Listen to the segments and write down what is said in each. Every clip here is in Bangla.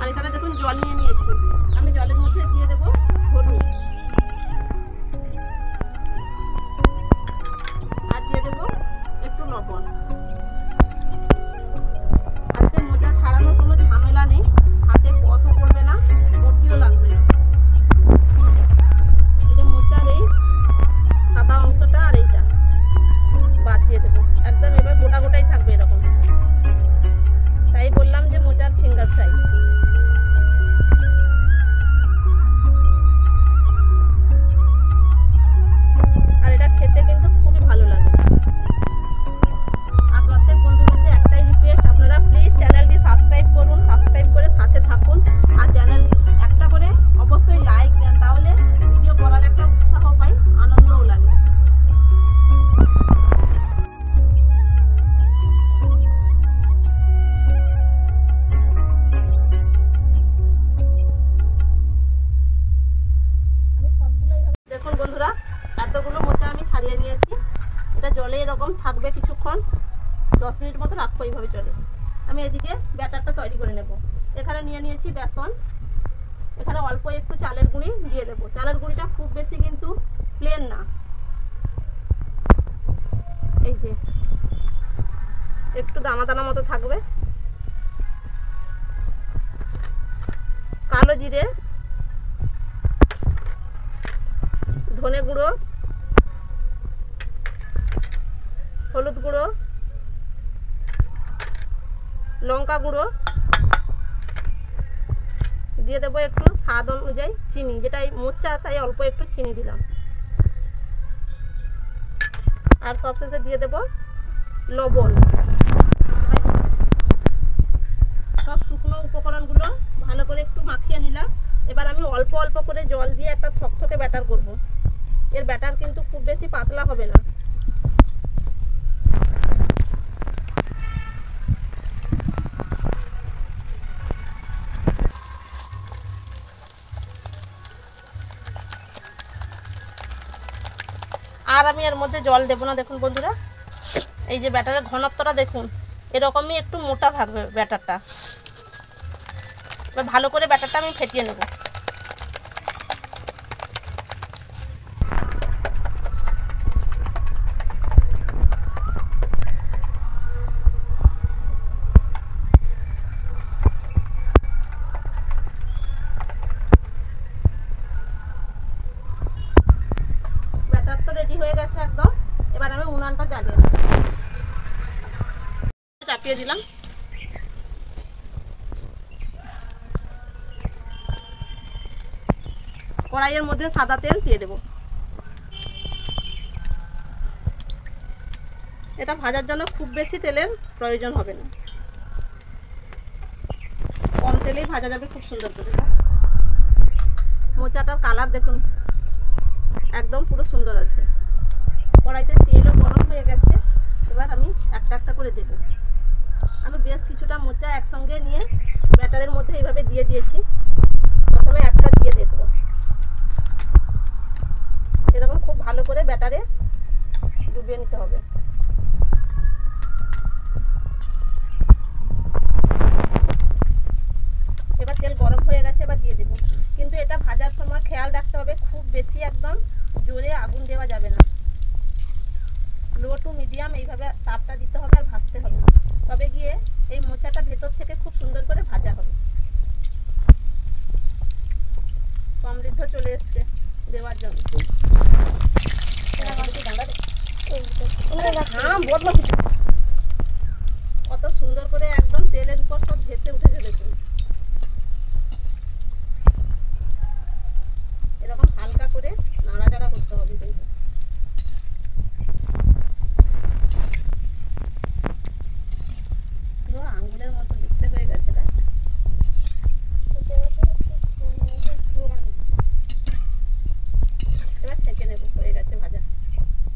আর এখানে দেখুন জল নিয়ে নিয়েছি, আমি জলের মধ্যে দিয়ে দেবো হলুদ আর দিয়ে দেবো একটু লবণ। আজকে মোচা ছাড়ানোর কোনো ঝামেলা নেই, হাতে কষও পড়বে না, বটিও লাগবে না। এই যে মোচার এই সাদা অংশটা আর এইটা বাদ দিয়ে দেবো একদম, এবার গোটা গোটাই থাকবে এরকম। তাই বললাম যে মোচার ফিঙ্গার ফ্রাই। আর এটা খেতে কিন্তু খুবই ভালো লাগে। আপনাদের বন্ধুর কাছে একটাই রিকোয়েস্ট, আপনারা প্লিজ চ্যানেলটি সাবস্ক্রাইব করুন, সাবস্ক্রাইব করে সাথে থাকুন। আর চ্যানেল একটা করে অবশ্যই লাইক দেন, তাহলে ভিডিও করার একটা উৎসাহ পাই, আনন্দও লাগে। দেখুন বন্ধুরা, এতগুলো মোচা আমি ছাড়িয়ে নিয়েছি। এটা জলে এরকম থাকবে কিছুক্ষণ, 10 মিনিট মতো রাখবো এইভাবে জলে। আমি এদিকে ব্যাটারটা তৈরি করে নেব। এখানে নিয়ে নিয়েছি বেসন, এখানে অল্প একটু চালের গুঁড়ি দিয়ে দেবো। চালের গুঁড়িটা খুব বেশি কিন্তু প্লেন না, এই যে একটু দানা দানা মতো থাকবে। কালো জিরে, ধনে গুঁড়ো, হলুদ গুঁড়ো, লঙ্কা গুঁড়ো, দিয়ে দেবো একটু স্বাদ অনুযায়ী চিনি, যেটা মোচা তাই অল্প একটু চিনি দিলাম। আর সবশেষে দিয়ে দেবো লবণ। সব শুকনো উপকরণগুলো ভালো করে একটু মাখিয়ে নিলাম। এবার আমি অল্প অল্প করে জল দিয়ে একটা থকথকে ব্যাটার করব। এর ব্যাটার কিন্তু খুব বেশি পাতলা হবে না। আর আমি এর মধ্যে জল দেবো না। দেখুন বন্ধুরা, এই যে ব্যাটারের ঘনত্বটা দেখুন, এরকমই একটু মোটা থাকবে ব্যাটারটা। এবার ভালো করে ব্যাটারটা আমি ফেটিয়ে নেব। ব্যাটার তো রেডি হয়ে গেছে একদম। এবার আমি উনানটা জ্বালিয়ে নেব। চাপিয়ে দিলাম। কড়াইয়ের মধ্যে সাদা তেল দিয়ে দেব। এটা ভাজার জন্য খুব বেশি তেলের প্রয়োজন হবে না, কম তেলেই ভাজা যাবে খুব সুন্দর করে। মোচাটার কালার দেখুন একদম পুরো সুন্দর আছে। কড়াইতে তেলও গরম হয়ে গেছে। এবার আমি একটা একটা করে দেব। আমি বেশ কিছুটা মোচা একসঙ্গে নিয়ে ব্যাটারের মধ্যে এইভাবে দিয়ে দিয়েছি। প্রথমে একটা দিয়ে দেখব, এরকম খুব ভালো করে ব্যাটারে ডুবিয়ে নিতে হবে। এবার তেল গরম হয়ে গেছে, এবার দিয়ে দেব। কিন্তু এটা ভাজার সময় খেয়াল রাখতে হবে, খুব বেশি একদম জোরে আগুন দেওয়া যাবে না। লো টু মিডিয়াম এইভাবে তাপটা দিতে হবে আর ভাজতে হবে, তবে গিয়ে এই মোচাটা ভেতর থেকে খুব সুন্দর করে ভাজা হবে। সমৃদ্ধ চলে এসছে দেওয়ার জন্য। কত সুন্দর করে একদম তেলের উপর সব ভেসে উঠেছে দেখুন। এরকম হালকা করে নাড়াচাড়া করতে হবে কিন্তু। আঙ্গুলের মতো দেখতে হয়ে গেছে। এবার ছেঁকে নেব, হয়ে গেছে ভাজা।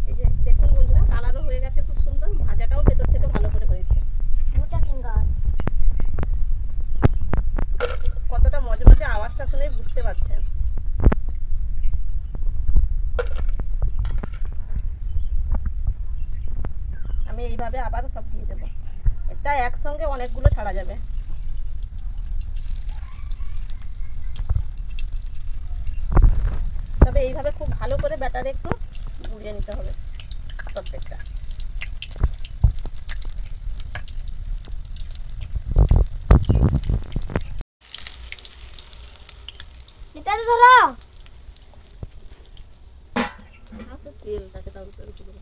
এই যে দেখুন বন্ধুরা, কালারও হয়ে গেছে খুব সুন্দর, ভাজাটাও ভেতর থেকে ভালো করে হয়েছে। কতটা মজমজে আওয়াজটা শুনে বুঝতে পারছেন। আমি এইভাবে আবার সব দিয়ে দেবো। এটা একসঙ্গে অনেকগুলো ছাড়া যাবে। এইভাবে খুব ভালো করে ব্যাটারে একটু গুলিয়ে নিতে হবে প্রত্যেকটা। তেলটাকে তার উপরে উঠে দেবো।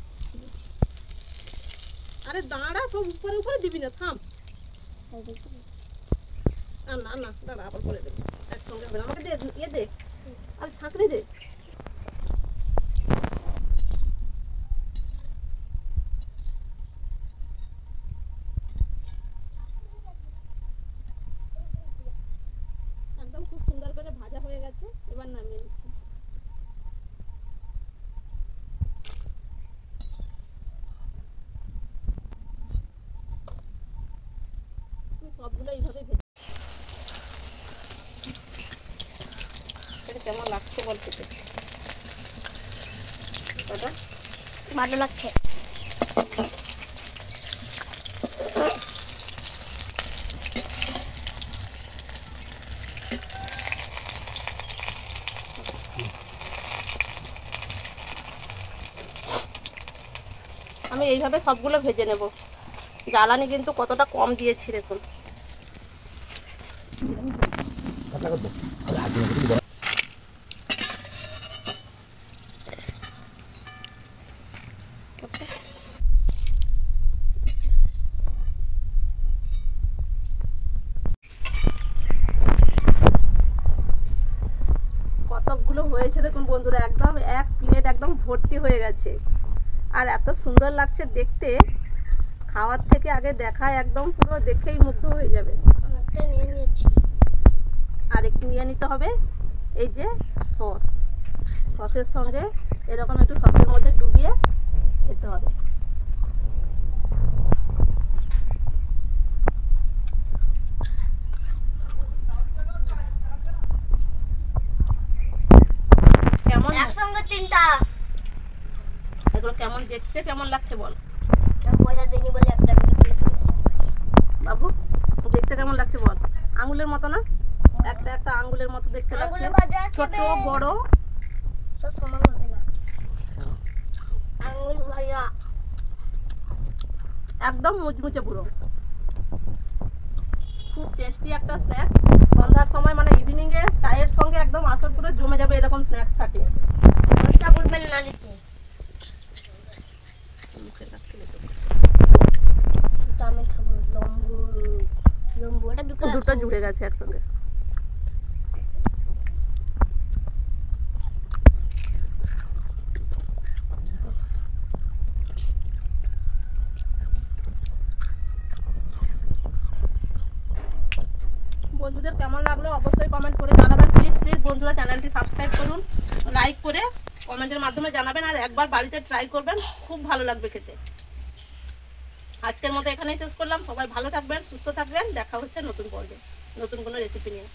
আরে দাঁড়া, সব উপরে উপরে দিবি না, থাম। না না দাঁড়া, আবার করে দেবো একসঙ্গে হবে না। আমাকে দে, ইয়ে দে, আর ছাঁকড়ি দে। একদম খুব সুন্দর করে ভাজা হয়ে গেছে, এবার নামিয়ে নিচ্ছি। সবগুলো এইভাবে ভেজে। এটা কেমন লাগছে বল খেতে? দাদা ভালো লাগছে। আমি এইভাবে সবগুলো ভেজে নেব। জ্বালানি কিন্তু কতটা কম দিয়েছি দেখুন। কতগুলো হয়েছে দেখুন বন্ধুরা, একদম এক প্লেট একদম ভর্তি হয়ে গেছে। আর এত সুন্দর লাগছে দেখতে, খাওয়ার থেকে আগে দেখায় একদম পুরো দেখেই মুগ্ধ হয়ে যাবে। নিয়ে নিয়েছি। আর একটু নিয়ে নিতে হবে এই যে সস, সসের সঙ্গে এরকম একটু সসের মধ্যে ডুবিয়ে খেতে হবে। কেমন একসঙ্গে তিনটা। এগুলো কেমন দেখতে, কেমন লাগছে বল? পয়সা দেনি বলে একটা বাবু দেখতে কেমন লাগছে বল? আঙুলের মতো না? একটা একটা আঙুলের মতো দেখতে লাগছে, ছোট বড় সব সমান হবে না। আঙুল ভাজা একদম মুচমুচে পুরো। খুব টেস্টি একটা স্ন্যাক্স। সন্ধ্যার সময় মানে ইভিনিং এ চায়ের সঙ্গে একদম আসর পুরো জমে যাবে এরকম স্ন্যাক্স থাকে। পয়সা বলবেন না দিতে। আমি খাবো লম্বু। লম্বু এটা দুটো জুড়ে গেছে একসঙ্গে। বন্ধুদের কেমন লাগলো অবশ্যই কমেন্ট করে জানাবেন। প্লিজ প্লিজ বন্ধুরা চ্যানেলটি সাবস্ক্রাইব করুন, লাইক করে কমেন্টের মাধ্যমে জানাবেন। আর একবার বাড়িতে ট্রাই করবেন, খুব ভালো লাগবে খেতে। আজকের মতো এখানেই শেষ করলাম। সবাই ভালো থাকবেন, সুস্থ থাকবেন। দেখা হচ্ছে নতুন পর্বে নতুন কোনো রেসিপি নিয়ে।